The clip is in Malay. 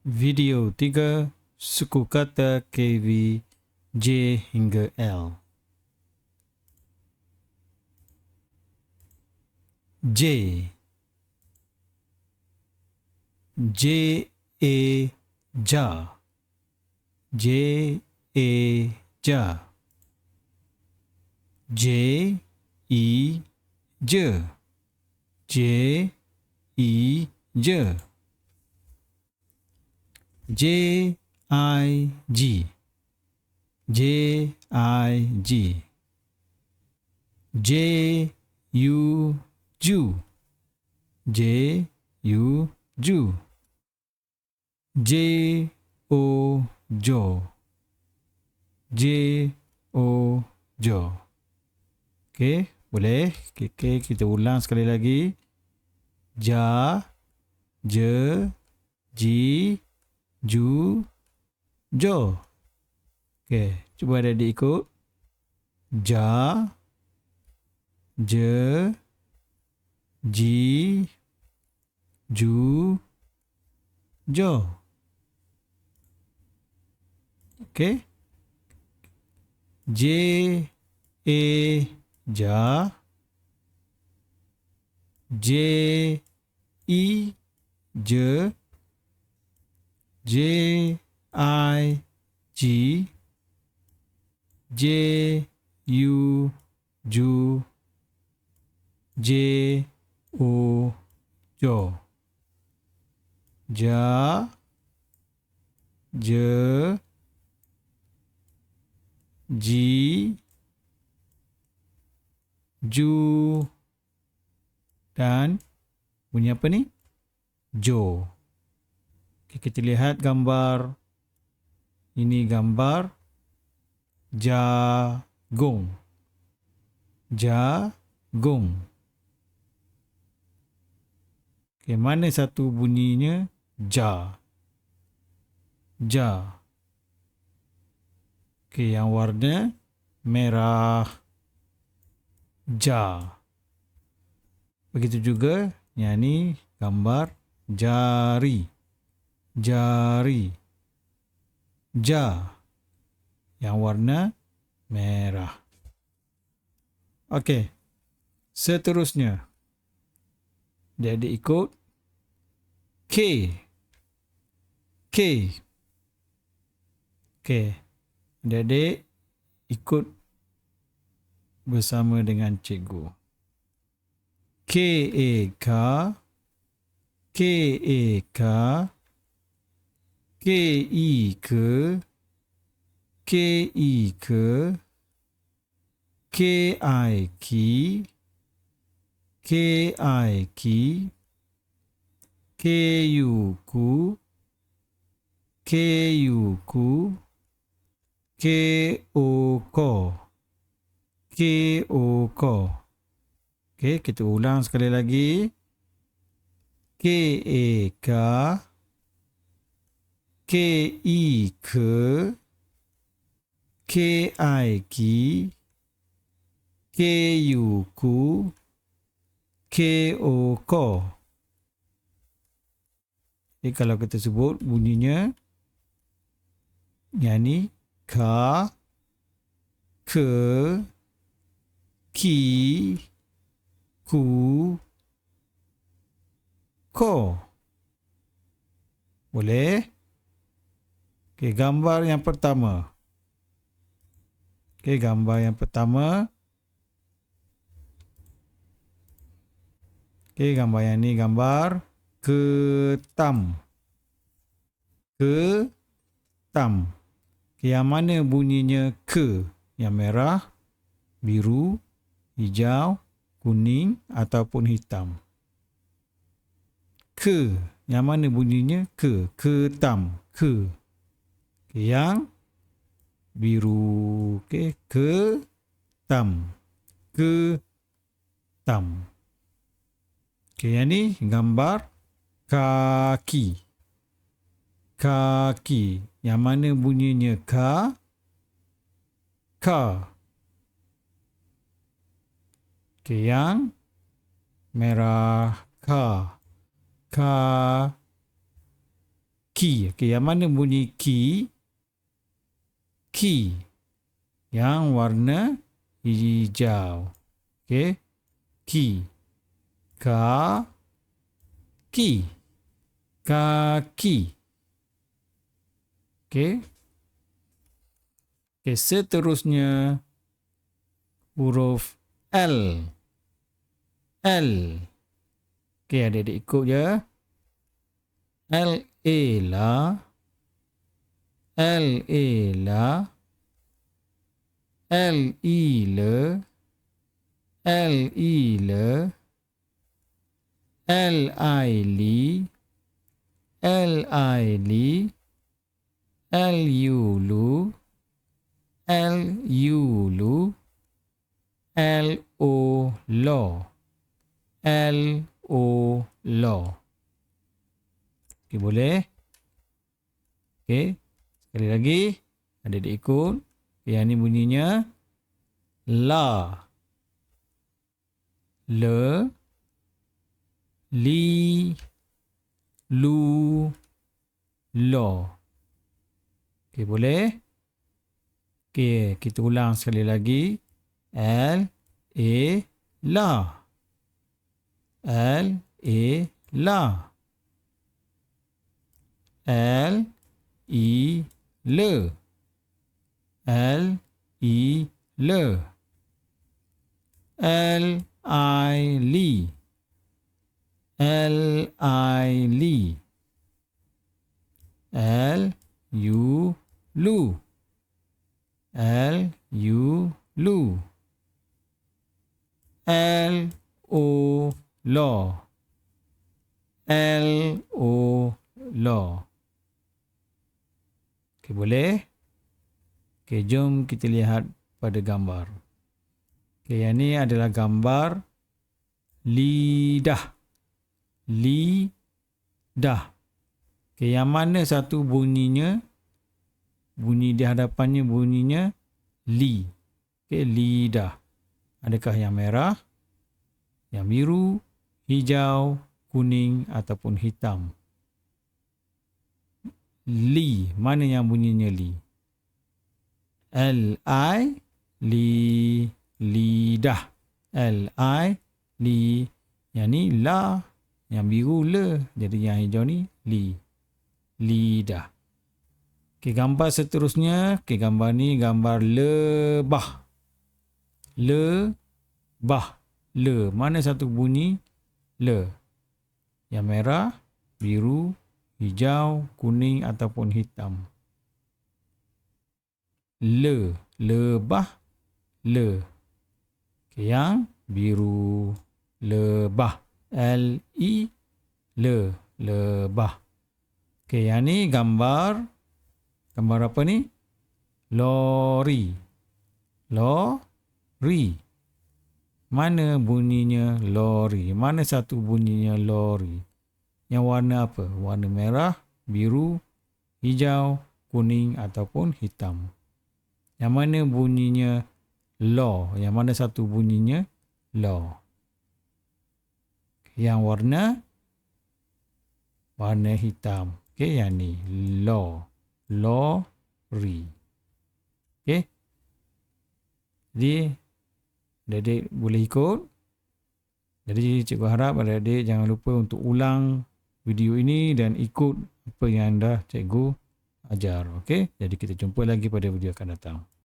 Video 3, suku kata KV J hingga L. J. J A ja. J A ja. J I je. J I je. J I G. J I G. J U ju. J U ju. J O jo. J O jo. Okey, boleh? Okey, kita ulang sekali lagi. Ja, je, ji, ju, jo. Okey, cuba adik-adik ikut. Ja, je, ji, ju, jo. Okey. J A ja. J I je. J I G. J U ju. J O jo. Ja, je, ji, ju, dan bunyi apa ni? Jo. Okay, kita lihat gambar. Ini gambar jagung. Jagung. Okay, mana satu bunyinya? Ja. Ja. Okay, yang warna merah. Ja. Begitu juga yang ni gambar jari. Jari. Ja. Yang warna merah. Okey. Seterusnya. Jadi ikut K. K. Okey. Adik-adik ikut bersama dengan cikgu. K A K. K A K. K I ke. K I ke. K I ki. K I ki. K U ku. K U ku. K O ko. K O ko. Okey, kita ulang sekali lagi. K A K. K I ke. K I ki. K U ku. K O ko. Jadi kalau kita sebut bunyinya yang ni ka, ke, ki, ku, ko. Boleh? Okey, gambar yang pertama. Okey, gambar yang pertama. Okey, gambar yang ni gambar ketam. Ketam. Okay, yang mana bunyinya ke? Yang merah, biru, hijau, kuning ataupun hitam. Ke. Yang mana bunyinya ke? Ketam. Ke. Okay, yang biru. Okay. Ketam. Ketam. Okay, yang ni gambar kaki. Kaki. Yang mana bunyinya ka? Ka. Okay, yang merah ka. Ka. Ki. Okey, yang mana bunyi ki? Ki. Yang warna hijau. Okey. Ki. Ka. Ki. Kaki. Okey. Okey, seterusnya huruf L. L. Okey, adik-adik ikut je. L A la. L A la. L I le. L I le. L I li. L I li. L U lu. L U lu. L O lo. L O lo. Okey, boleh? Okey. Sekali lagi. Adik-adik ikut. Okay, yang ni bunyinya la. Le. Li. Lu. Lo. Okey, boleh? Okey, kita ulang sekali lagi. L. A. La. L. A. La. L. I. Le. L. I. Le. L. I. Li. L. I. Li. L. U. Lu. L. U. Lu. L. O. Lo. L. O. Lo. Okey, boleh? Okey, jom kita lihat pada gambar. Okey, yang ni adalah gambar lidah. Lidah. Okey, yang mana satu bunyinya? Bunyi di hadapannya bunyinya li. Okey, lidah. Adakah yang merah, yang biru, hijau, kuning ataupun hitam? Li. Mana yang bunyinya li? L-I. Li. Lidah. L-I. Li. Yang ni la. Yang biru le. Jadi yang hijau ni li. Lidah. Okey, gambar seterusnya. Okey, gambar ni gambar lebah. Lebah. Le. Mana satu bunyi? Le. Yang merah, biru, hijau, kuning ataupun hitam. Le. Lebah. Le. Okey, yang biru. Lebah. L-I. Le. Lebah. Okey, yang ni gambar. Gambar apa ni? Lori. Lori. Mana bunyinya lori? Mana satu bunyinya lori? Yang warna apa? Warna merah, biru, hijau, kuning ataupun hitam. Yang mana bunyinya lo? Yang mana satu bunyinya lo? Yang warna hitam. Okey, yang ni lo. Lori. Okey. Jadi adik-adik boleh ikut. Jadi cikgu harap adik-adik jangan lupa untuk ulang video ini dan ikut apa yang dah cikgu ajar. Okey. Jadi kita jumpa lagi pada video akan datang.